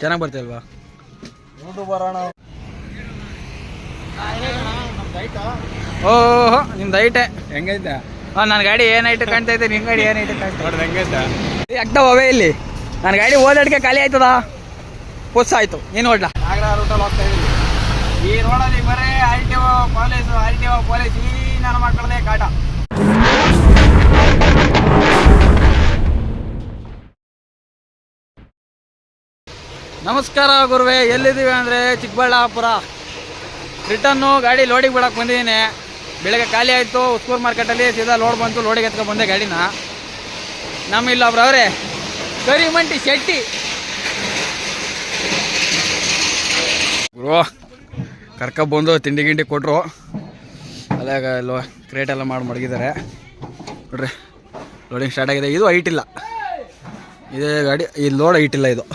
ಚೆನ್ನಾಗಿ ಬರ್ತಿಲ್ವಾ? ಓಹೋ, ನಿಮ್ದು ಐಟೆ ಹೆಂಗೈತೆ? ನನ್ನ ಗಾಡಿ ಏನು ಐಟೆ ಕಾಣ್ತೈತೆ, ನಿಮ್ಮ ಗಾಡಿ ಏನು ಐಟೆ ಕಾಣ್ತೈತೆ? ಹೆಂಗೈತೆ? ಅಗ್ದ ಅವೇ ಇಲ್ಲಿ ನನ್ನ ಗಾಡಿ ಓದಾಡಿಕೆ ಖಾಲಿ ಆಯ್ತದ, ಪುಸ್ ಆಯ್ತು. ನೀನು ನೋಡ್ಲಾ ನಾಗರ ರೂಟಲ್ಲಿ ಹೋಗ್ತಾ ಇದೀವಿ. ಈ ರೋಡಲ್ಲಿ ಬರೀ RTO ಪೊಲೀಸ್ ಈ ನನ್ನ ಮಕ್ಕಳದೇ ಕಾಟ. ನಮಸ್ಕಾರ ಗುರುವೆ, ಎಲ್ಲಿದ್ದೀವಿ ಅಂದರೆ ಚಿಕ್ಕಬಳ್ಳಾಪುರ. ರಿಟರ್ನು ಗಾಡಿ ಲೋಡಿಗೆ ಬಿಡೋಕೆ ಬಂದಿದ್ದೀನಿ. ಬೆಳಗ್ಗೆ ಖಾಲಿ ಆಯಿತು ಉಸ್ಕೂರು ಮಾರ್ಕೆಟಲ್ಲಿ, ಸೀದಾ ಲೋಡ್ ಬಂತು, ಲೋಡಿಗೆ ಎತ್ಕೊಂಡು ಬಂದೆ ಗಾಡಿನ. ನಮ್ಮ ಇಲ್ಲೊಬ್ರು ಅವರೇ ಕರಿಮಂಟಿ ಶೆಟ್ಟಿ ಗುರು ಕರ್ಕೊಬಂದು ತಿಂಡಿ ಗಿಂಡಿ ಕೊಟ್ಟರು. ಅಲ್ಲಾಗ ಕ್ರೇಟ್ ಎಲ್ಲ ಮಾಡಿ ಮಡಗಿದ್ದಾರೆ ನೋಡ್ರಿ. ಲೋಡಿಂಗ್ ಸ್ಟಾರ್ಟ್ ಆಗಿದೆ. ಇದು ಹೈಟ್ ಇಲ್ಲ, ಇದೇ ಗಾಡಿ ಈ ಲೋಡ್ ಹೈಟ್ ಇಲ್ಲ. ಇದು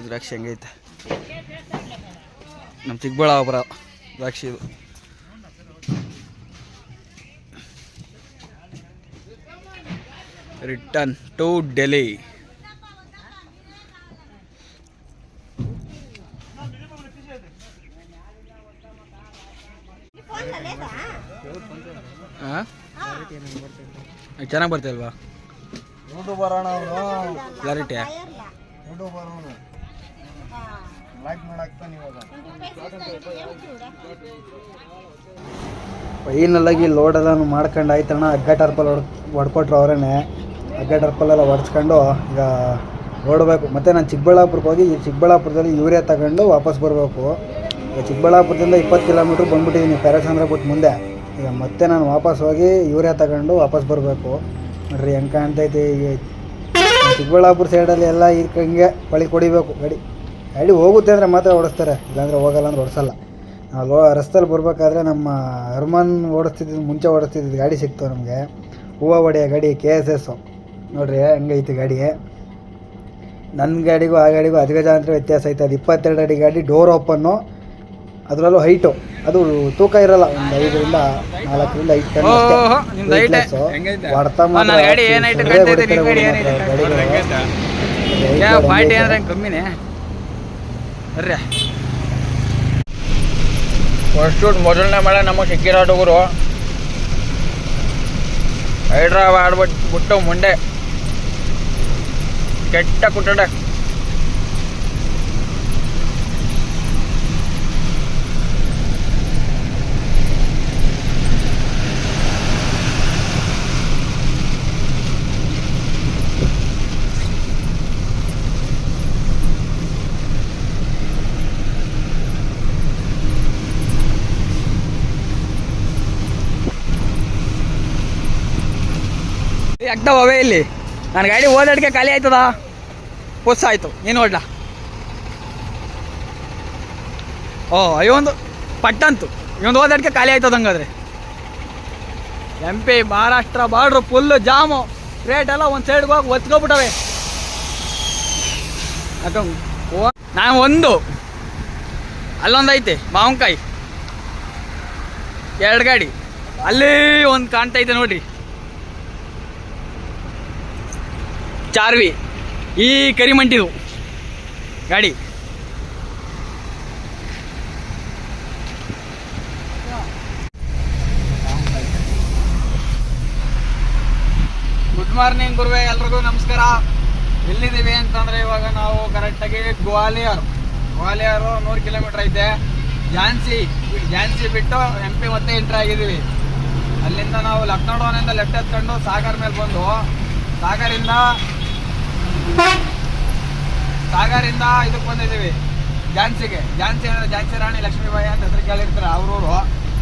ದ್ರಾಕ್ಷಿ ಹೆಂಗೈತೆ, ನಮ್ಮ ಚಿಕ್ಕಬಳ್ಳಾಪುರ ದ್ರಾಕ್ಷಿ ಇದು. Return to Delhi. ಚೆನ್ನಾಗಿ ಬರ್ತಿಲ್ವಾ? ಕ್ಲಾರಿಟಿ ಫೈನಲಾಗಿ ಲೋಡೆಲ್ಲ ಮಾಡ್ಕೊಂಡು ಆಯ್ತಣ್ಣ. ಹಗ್ಗ ಟರ್ಪಲ್ ಹೊಡ್ಕೊಟ್ರು ಅವರೇನೆ. ಹಗ್ಗ ಟರ್ಪಲೆಲ್ಲ ಹೊಡ್ಸ್ಕೊಂಡು ಈಗ ಓಡಬೇಕು. ಮತ್ತು ನಾನು ಚಿಕ್ಕಬಳ್ಳಾಪುರಕ್ಕೆ ಹೋಗಿ ಈ ಚಿಕ್ಕಬಳ್ಳಾಪುರದಲ್ಲಿ ಯೂರಿಯಾ ತಗೊಂಡು ವಾಪಸ್ ಬರಬೇಕು. ಈಗ ಚಿಕ್ಕಬಳ್ಳಾಪುರದಿಂದ 20 ಕಿಲೋಮೀಟ್ರ್ ಬಂದ್ಬಿಟ್ಟಿದ್ದೀನಿ ಪ್ಯಾರಾಚಂದ್ರ ಬಿಟ್ಟು ಮುಂದೆ. ಈಗ ಮತ್ತೆ ನಾನು ವಾಪಸ್ ಹೋಗಿ ಯೂರಿಯಾ ತಗೊಂಡು ವಾಪಸ್ ಬರಬೇಕು. ನೋಡ್ರಿ ಹೆಂಗೆ ಕಾಣ್ತೈತಿ. ಈಗ ಚಿಕ್ಕಬಳ್ಳಾಪುರ ಸೈಡಲ್ಲಿ ಎಲ್ಲ ಹಿಂಗೆ ಬಳಿ ಕೊಡಿಬೇಕು. ಗಾಡಿ ಹೋಗುತ್ತೆ ಅಂದರೆ ಮಾತ್ರ ಓಡಿಸ್ತಾರೆ, ಇಲ್ಲಾಂದರೆ ಹೋಗಲ್ಲ ಅಂದ್ರೆ ಓಡಿಸಲ್ಲ. ನಾವು ರಸ್ತೆಯಲ್ಲಿ ಬರಬೇಕಾದ್ರೆ ನಮ್ಮ ಅರ್ಮನ್ ಮುಂಚೆ ಓಡಿಸ್ತಿದ್ದು ಗಾಡಿ ಸಿಕ್ತು ನಮಗೆ. ಹೂವು ಹೊಡೆಯೋ ಗಾಡಿ KSS. ನೋಡ್ರಿ ಹಂಗೈತಿ ಗಾಡಿ. ನನ್ನ ಗಾಡಿಗೂ ಆ ಗಾಡಿಗೂ ಅಜಗಜಾಂತರ ವ್ಯತ್ಯಾಸ ಐತೆ. ಅದು 22 ಅಡಿ ಗಾಡಿ, ಡೋರ್ ಓಪನ್ನು, ಅದರಲ್ಲೂ ಹೈಟು. ಅದು ತೂಕ ಇರಲ್ಲ, ಒಂದು 5ರಿಂದ 4 ಟನ್ ಹೊಡ್ತಾ ಫಸ್ಟ್ ಮೊದಲನೇ ಮಳೆ ನಮಗೆ ಸಿಕ್ಕಿರೋ ಹುಡುಗರು. ಹೈದ್ರಾಬಾದ್ ಬಿಟ್ಟು ಮುಂಡೆ ಕೆಟ್ಟ ಕುಟ್ಟಡೆ. ಆಗ್ತಾವೇ ಇಲ್ಲಿ ನನ್ನ ಗಾಡಿ ಓದಾಡಿಕೆ ಖಾಲಿ ಆಯ್ತದ, ಪುಸ್ ಆಯ್ತು. ನೀನು ನೋಡ್ಲಾ ಇವೊಂದು ಪಟ್ಟಂತು, ಇವೊಂದು ಓದಾಡಿಕೆ ಖಾಲಿ ಆಯ್ತದ. ಹಂಗಾದ್ರೆ MP Maharashtra border full jam. Rate ಎಲ್ಲ ಒಂದು ಸೈಡ್ಗೆ ಹೋಗಿ ಒತ್ಕೊಬಿಟ್ಟವೆ. ನಾನು ಒಂದು ಅಲ್ಲೊಂದು ಐತೆ ಮಾವಿನಕಾಯಿ, 2 ಗಾಡಿ ಅಲ್ಲಿ ಒಂದು ಕಾಣ್ತೈತೆ ನೋಡ್ರಿ, ಚಾರ್ವಿ. ಈ ಕರಿಮಂಟಿದು ಗಾಡಿ. ಗುಡ್ ಮಾರ್ನಿಂಗ್ ಗುರುವೆ, ಎಲ್ರಿಗೂ ನಮಸ್ಕಾರ. ಎಲ್ಲಿದ್ದೀವಿ ಅಂತಂದರೆ ಇವಾಗ ನಾವು ಕರೆಕ್ಟಾಗಿ ಗ್ವಾಲಿಯರ್ 100 ಕಿಲೋಮೀಟ್ರ್ ಐತೆ. ಝಾನ್ಸಿ ಬಿಟ್ಟು MP ಮತ್ತೆ ಎಂಟ್ರಿ ಆಗಿದ್ದೀವಿ. ಅಲ್ಲಿಂದ ನಾವು ಲಕ್ನೋಡೋನಿಂದ ಲೆಫ್ಟ್ ಎತ್ಕೊಂಡು ಸಾಗರ್ ಮೇಲೆ ಬಂದು, ಸಾಗರಿಂದ ಇದಕ್ಕೆ ಬಂದಿದ್ದೀವಿ ಝಾನ್ಸಿಗೆ. ಝಾನ್ಸಿ ಅಂದರೆ ಝಾನ್ಸಿ ರಾಣಿ ಲಕ್ಷ್ಮೀಬಾಯಿ ಅಂತ ಹೆಸರು ಕೇಳಿರ್ತಾರೆ ಅವ್ರೂರು.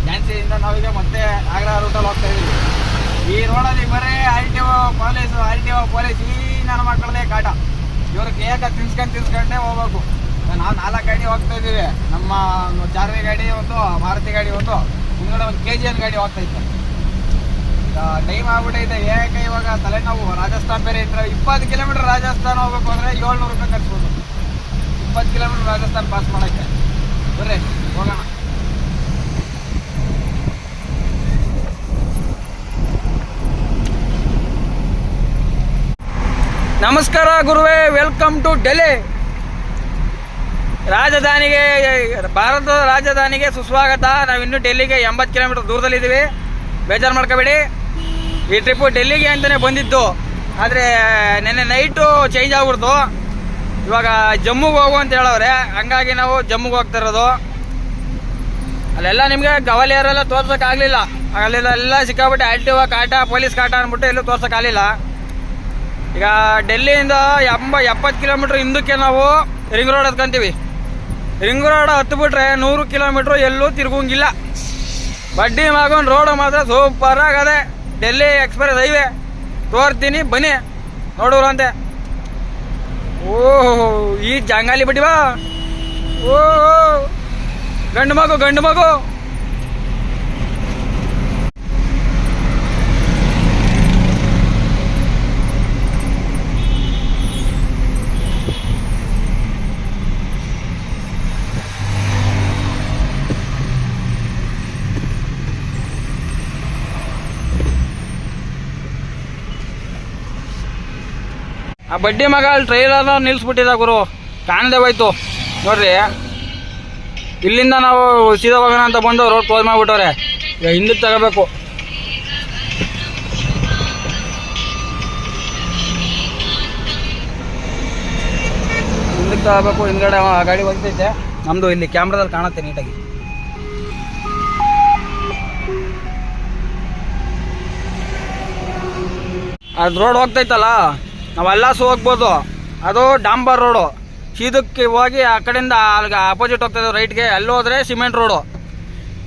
ಝಾನ್ಸಿಯಿಂದ ನಾವೀಗ ಮತ್ತೆ ಆಗ್ರಾ ರೂಟಲ್ಲಿ ಹೋಗ್ತಾ ಇದ್ದೀವಿ. ಈ ರೋಡಲ್ಲಿ ಬರೀ RTO ಪೊಲೀಸ್ ಈ ನನ್ನ ಮಕ್ಕಳದೇ ಕಾಟ. ಇವರು ಕೇಕ ತಿನ್ಸ್ಕೊಂಡೇ ಹೋಗ್ಬೇಕು. ನಾವು 4 ಗಾಡಿ ಹೋಗ್ತಾ ಇದ್ದೀವಿ. ನಮ್ಮ ಚಾರ್ವಿ ಗಾಡಿ ಒಂದು, ಮಾರುತಿ ಗಾಡಿ ಒಂದು, ಮುಂದ್ಗಡೆ ಒಂದು KGN ಗಾಡಿ ಹೋಗ್ತಾ ಇತ್ತು. ಟೈಮ್ ಆಗ್ಬಿಟ್ಟೈತೆ. ಇವಾಗ ತಲೆನೋವು. ರಾಜಸ್ಥಾನ್ ಬೇರೆ ಇಟ್ಟರೆ 20 ಕಿಲೋಮೀಟ್ರ್ ರಾಜಸ್ಥಾನ ಹೋಗ್ಬೇಕು ಅಂದರೆ 700 ರೂಪಾಯಿ ಖರ್ಚ್ಬೋದು. 20 ಕಿಲೋಮೀಟ್ರ್ ರಾಜಸ್ಥಾನ ಪಾಸ್ ಮಾಡೋಕ್ಕೆ. ಬರ್ರಿ ಹೋಗೋಣ. ನಮಸ್ಕಾರ ಗುರುವೇ, ವೆಲ್ಕಮ್ ಟು ಡೆಲ್ಲಿ. ರಾಜಧಾನಿಗೆ, ಭಾರತದ ರಾಜಧಾನಿಗೆ ಸುಸ್ವಾಗತ. ನಾವು ಇನ್ನೂ ಡೆಲ್ಲಿಗೆ 80 ಕಿಲೋಮೀಟರ್ ದೂರದಲ್ಲಿದ್ದೀವಿ. ಬೇಜಾರು ಮಾಡ್ಕೋಬೇಡಿ. ಈ ಟ್ರಿಪ್ಪು ಡೆಲ್ಲಿಗೆ ಅಂತಲೇ ಬಂದಿದ್ದು, ಆದರೆ ನೆನ್ನೆ ನೈಟು ಚೇಂಜ್ ಆಗ್ಬಿಡ್ತು. ಇವಾಗ ಜಮ್ಮುಗೆ ಹೋಗು ಅಂತ ಹೇಳವ್ರೆ, ಹಂಗಾಗಿ ನಾವು ಜಮ್ಮುಗೆ ಹೋಗ್ತಾ ಇರೋದು. ಅಲ್ಲೆಲ್ಲ ನಿಮಗೆ ಗವಾಲಿಯರೆಲ್ಲ ತೋರ್ಸೋಕ್ಕಾಗಲಿಲ್ಲ. ಅಲ್ಲೆಲ್ಲ ಸಿಕ್ಕಾಬಿಟ್ಟು ಆಕ್ಟಿವಾ ಕಾಟ, ಪೊಲೀಸ್ ಕಾಟ ಅಂದ್ಬಿಟ್ಟು ಎಲ್ಲೂ ತೋರ್ಸೋಕ್ಕಾಗಲಿಲ್ಲ. ಈಗ ಡೆಲ್ಲಿಯಿಂದ 70 ಕಿಲೋಮೀಟ್ರ್ ಹಿಂದಕ್ಕೆ ನಾವು ರಿಂಗ್ ರೋಡ್ ಹತ್ಕೊಂತೀವಿ. ರಿಂಗ್ ರೋಡ್ ಹತ್ಬಿಟ್ರೆ 100 ಕಿಲೋಮೀಟ್ರ್ ಎಲ್ಲೂ ತಿರುಗಂಗಿಲ್ಲ. ಬಡ್ಡಿ ಮಗನ್ ರೋಡ್ ಮಾತ್ರ ಸೂಪರ್ ಆಗದೆ. ಡೆಲ್ಲಿ ಎಕ್ಸ್ಪ್ರೆಸ್ ಹೈವೇ ತೋರ್ತೀನಿ, ಬನ್ನಿ ನೋಡೋರಂತೆ. ಓಹೋ, ಈ ಜಂಗಾಲಿ ಬಿಟ್ಟಿವ. ಓಹೋ, ಗಂಡು ಮಗು. ಆ ಬಡ್ಡಿ ಮಗ ಅಲ್ಲಿ ಟ್ರೈಲರ್ನ ನಿಲ್ಲಿಸ್ಬಿಟ್ಟಿದ ಗುರು, ಕಾಣದೆ ಹೋಯ್ತು ನೋಡ್ರಿ. ಇಲ್ಲಿಂದ ನಾವು ಸೀದಾ ಹೋಗೋಣ ಅಂತ ಬಂದು ರೋಡ್ ಕ್ಲೋಸ್ ಮಾಡಿಬಿಟ್ಟವ್ರೆ. ಈಗ ಹಿಂದಕ್ಕೆ ತಗೋಬೇಕು. ಹಿಂದ್ಗಡೆ ಗಾಡಿ ಹೋಗ್ತೈತೆ. ನಮ್ಮದು ಇಲ್ಲಿ ಕ್ಯಾಮ್ರಾದಲ್ಲಿ ಕಾಣುತ್ತೆ ನೀಟಾಗಿ. ಅದು ರೋಡ್ ಹೋಗ್ತೈತಲ್ಲ, ನಾವೆಲ್ಲ ಹೋಗ್ಬೋದು. ಅದು ಡಾಂಬರ್ ರೋಡು. ಸೀದಕ್ಕೆ ಹೋಗಿ ಆ ಕಡೆಯಿಂದ ಅಲ್ಲಿಗೆ ಆಪೋಸಿಟ್ ಹೋಗ್ತಾಯಿದ್ವಿ ರೈಟ್ಗೆ. ಅಲ್ಲಿ ಹೋದರೆ ಸಿಮೆಂಟ್ ರೋಡು,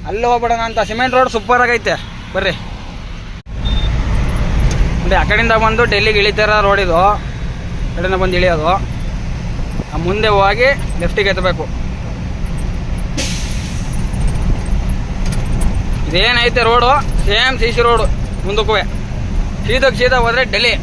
ಅಲ್ಲಿ ಹೋಗ್ಬಿಡೋಣ ಅಂತ. ಸಿಮೆಂಟ್ ರೋಡ್ ಸೂಪರ್ ಆಗೈತೆ, ಬರ್ರಿ. ಅಂದರೆ ಆ ಕಡೆಯಿಂದ ಬಂದು ಡೆಲ್ಲಿಗೆ ಇಳಿತಾರ ರೋಡ್ ಇದು. ಆ ಕಡೆಯಿಂದ ಬಂದು ಇಳಿಯೋದು. ಮುಂದೆ ಹೋಗಿ ಲೆಫ್ಟಿಗೆ ಎತ್ತಬೇಕು. ಇದೇನೈತೆ ರೋಡು, ಸೇಮ್ CC ರೋಡು. ಮುಂದಕ್ಕೂ ಸೀದಾ ಹೋದರೆ ಡೆಲ್ಲಿ.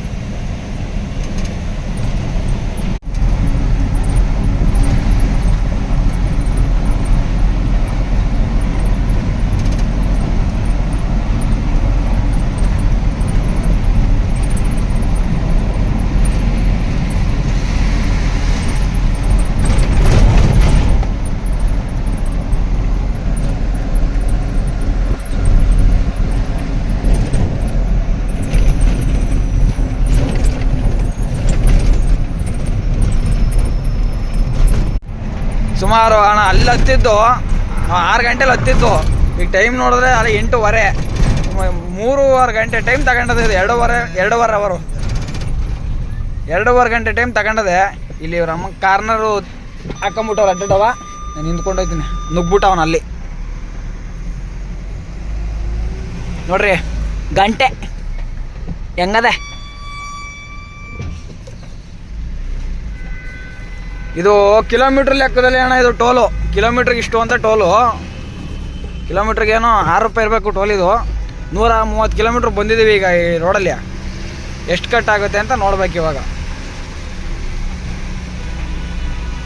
ಸುಮಾರು ಅಣ್ಣ ಅಲ್ಲಿ ಹತ್ತಿದ್ದು 6 ಗಂಟೆಲಿ ಹತ್ತಿದ್ದು. ಈಗ ಟೈಮ್ ನೋಡಿದ್ರೆ ಅಲ್ಲಿ 8:15. 3.5 ಗಂಟೆ ಟೈಮ್ ತಗೊಂಡದೆ. ಇದು 2.5 ಅವರು 2.5 ಗಂಟೆ ಟೈಮ್ ತಗೊಂಡದೆ. ಇಲ್ಲಿ ಇವ್ರ ಅಮ್ಮ ಕಾರ್ನರು ಹಾಕೊಂಬಿಟ್ಟವ್ರು ಅಡ್ಡವ. ನಾನು ನಿಂತ್ಕೊಂಡೋಗ್ತೀನಿ, ನುಗ್ಬಿಟ್ಟವನ ಅಲ್ಲಿ ನೋಡ್ರಿ. ಗಂಟೆ ಹೆಂಗದೆ ಇದು. ಕಿಲೋಮೀಟ್ರ್ ಲೆಕ್ಕದಲ್ಲಿ ಅಣ್ಣ ಇದು ಟೋಲು. ಕಿಲೋಮೀಟ್ರಿಗೆ ಇಷ್ಟು ಅಂತ ಟೋಲು. ಕಿಲೋಮೀಟ್ರಿಗೇನೋ 6 ರೂಪಾಯಿ ಇರಬೇಕು ಟೋಲ್. ಇದು 130 ಕಿಲೋಮೀಟ್ರ್ ಬಂದಿದ್ದೀವಿ ಈಗ ಈ ರೋಡಲ್ಲಿ. ಎಷ್ಟು ಕಟ್ ಆಗುತ್ತೆ ಅಂತ ನೋಡ್ಬೇಕು ಇವಾಗ.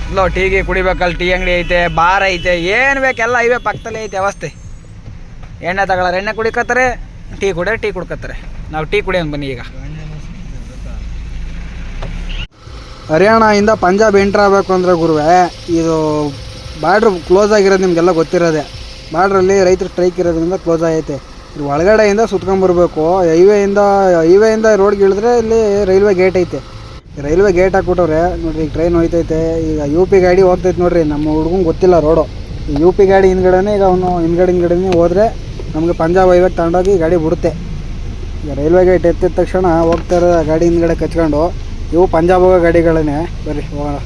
ಇಲ್ಲ ಟೀಗೆ ಕುಡಿಬೇಕಲ್ಲಿ, ಟೀ ಅಂಗಡಿ ಐತೆ, ಬಾರ್ ಐತೆ, ಏನು ಬೇಕೆಲ್ಲ ಇವೆ ಪಕ್ಕದಲ್ಲೇ ಐತೆ ವ್ಯವಸ್ಥೆ. ಎಣ್ಣೆ ತಗೊಳ್ಳೋರು ಎಣ್ಣೆ ಕುಡಿಕತ್ತಾರೆ, ಟೀ ಕುಡಿಯೋರು ಟೀ ಕುಡ್ಕತ್ತಾರೆ. ನಾವು ಟೀ ಕುಡಿಯೋಣ ಬನ್ನಿ ಈಗ. ಹರಿಯಾಣದಿಂದ ಪಂಜಾಬ್ ಎಂಟ್ರ್ ಆಗಬೇಕು ಅಂದರೆ ಗುರುವೆ, ಇದು ಬಾರ್ಡ್ರ್ ಕ್ಲೋಸ್ ಆಗಿರೋದು ನಿಮಗೆಲ್ಲ ಗೊತ್ತಿರೋದೆ. ಬಾರ್ಡ್ರಲ್ಲಿ ರೈತರು ಸ್ಟ್ರೈಕ್ ಇರೋದ್ರಿಂದ ಕ್ಲೋಸ್ ಆಗೈತೆ. ಇದು ಒಳಗಡೆಯಿಂದ ಸುತ್ಕೊಂಬರ್ಬೇಕು. ಹೈವೇಯಿಂದ ರೋಡ್ಗೆ ಇಳಿದ್ರೆ ಇಲ್ಲಿ ರೈಲ್ವೆ ಗೇಟ್ ಐತೆ. ರೈಲ್ವೆ ಗೇಟ್ ಹಾಕ್ಬಿಟ್ಟವ್ರೆ ನೋಡ್ರಿ. ಈಗ ಟ್ರೈನ್ ಹೋಯ್ತೈತೆ. ಈಗ UP ಗಾಡಿ ಹೋಗ್ತೈತೆ ನೋಡ್ರಿ. ನಮ್ಮ ಹುಡುಗಂಗೆ ಗೊತ್ತಿಲ್ಲ ರೋಡು. ಈ UP ಗಾಡಿ ಹಿಂದ್ಗಡೆನೇ, ಈಗ ಅವನು ಹಿಂದ್ಗಡೆನೇ ಹೋದರೆ ನಮಗೆ ಪಂಜಾಬ್ ಹೈವೇಗೆ ತಗೊಂಡೋಗಿ ಗಾಡಿ ಬಿಡುತ್ತೆ. ಈಗ ರೈಲ್ವೆ ಗೇಟ್ ಎತ್ತಿದ ತಕ್ಷಣ ಹೋಗ್ತಾ ಇರೋ ಗಾಡಿ ಹಿಂದ್ಗಡೆ ಕಚ್ಕೊಂಡು, ಇವು ಪಂಜಾಬ್ ಹೋಗೋ ಗಾಡಿಗಳೇ. ಬರ್ರಿ ಹೋಗೋಣ.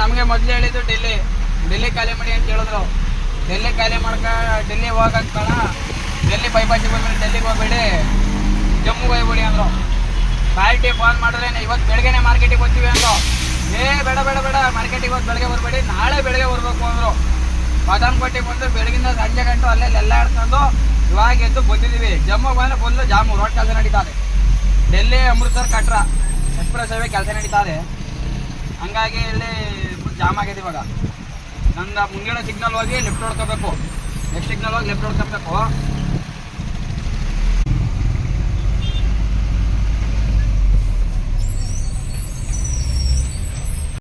ನಮಗೆ ಮೊದಲು ಹೇಳಿದ್ದು ಡೆಲ್ಲಿ ಖಾಲಿ ಮಾಡಿ ಅಂತ ಹೇಳಿದ್ರು. ಡೆಲ್ಲಿ ಖಾಲಿ ಡೆಲ್ಲಿ ಹೋಗಕ್ಕೆ ಕಣ, ಡೆಲ್ಲಿ ಬೈಪಾಸಿಗೆ ಬಂದ್ಮೇಲೆ ಡೆಲ್ಲಿಗೆ ಹೋಗ್ಬೇಡಿ, ಜಮ್ಮುಗೆ ಹೋಗ್ಬೇಡಿ ಅಂದರು. ಪಾರ್ಟಿ ಫೋನ್ ಮಾಡಿದ್ರೆ ಇವತ್ತು ಬೆಳಗ್ಗೆನೇ ಮಾರ್ಕೆಟಿಗೆ ಹೋಗ್ತೀವಿ ಅಂದರು. ಬೇಡ ಮಾರ್ಕೆಟಿಗೆ ಇವತ್ತು ಬೆಳಗ್ಗೆ ಬರಬೇಡಿ, ನಾಳೆ ಬೆಳಗ್ಗೆ ಬರಬೇಕು ಅಂದರು. ಬಾದಾಮಕೋಟೆ ಬಂದು ಬೆಳಗಿಂದ ಸಂಜೆ ಗಂಟು ಅಲ್ಲೆಲ್ಲ ಹಿಡ್ಕೊಂಡು ಇವಾಗ ಎದ್ದು ಬಂದಿದ್ದೀವಿ. ಜಮ್ಮು ಬಂದರೆ ಫುಲ್ಲು ಜಾಮು, ರೋಡ್ ಕೆಲಸ ನಡೀತಾ ಇದೆ. ಡೆಲ್ಲಿ ಅಮೃತಸರ್ ಕಟ್ರಾ ಎಕ್ಸ್ಪ್ರೆಸ್ ಹೈವೇ ಕೆಲಸ ನಡೀತಾ ಇದೆ. ಹಂಗಾಗಿ ಇಲ್ಲಿ ಫುಲ್ ಜಾಮ್ ಆಗಿದೆ ಇವಾಗ. ನನ್ನ ಮುಂದಿನ ಸಿಗ್ನಲ್ ಹೋಗಿ ಲೆಫ್ಟ್ ಹೊಡ್ಕೋಬೇಕು, ನೆಕ್ಸ್ಟ್ ಸಿಗ್ನಲ್ ಹೋಗಿ ಲೆಫ್ಟ್ ಹೊಡ್ಕೋಬೇಕು.